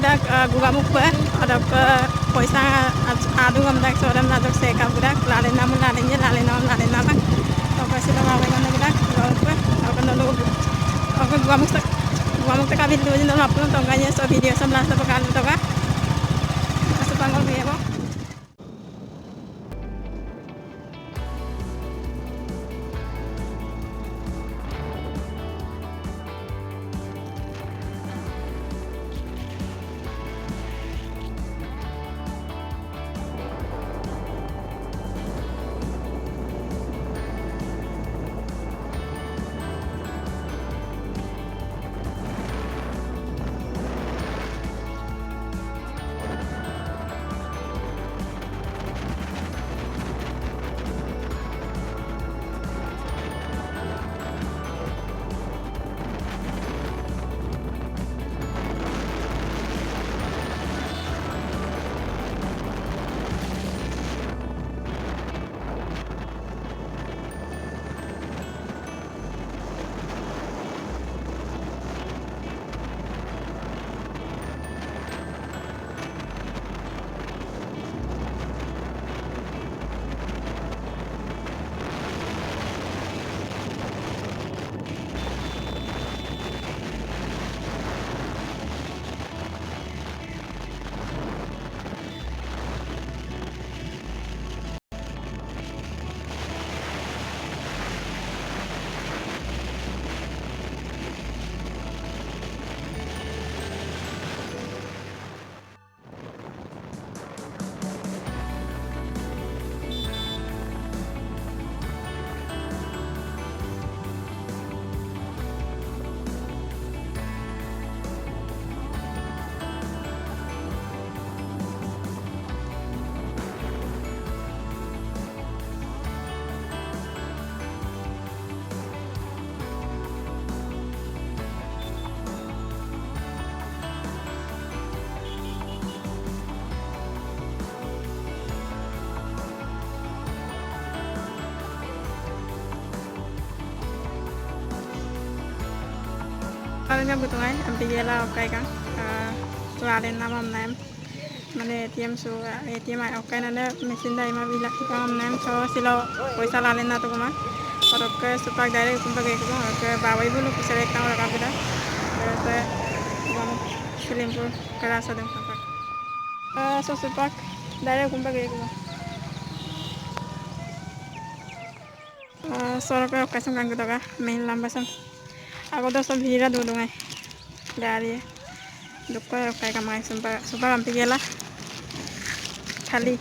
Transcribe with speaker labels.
Speaker 1: budak gugamuk ba ada ke poisa adu gamdak soram nadok seka budak lalen namun lalen nama to sila mawai kan budak laut ba akan dulu akan gugamuk tak kabin dulu jendol upload to ganya so video sebelah sepekan to ka asupangol biya ba Kalian butuh ay ambil gela oke kan lalen nama nem mana ATM so ATM ay oke nanda mesin dah ima bila kita nem so silo poisa lalen na to kuma और के सुपाक डायरेक्ट कुंपा के को के बाबाई बोलो कुछ एक काम रखा बिना से हम फिल्मपुर करा सदम सुपाक सो सुपाक डायरेक्ट कुंपा के को सोरो के ओके संग को का मेन लंबा सम aku dah सब हीरा दो दूँगा डाली दुक्का रखा है कमाई सुबह सुबह हम पे गेला खाली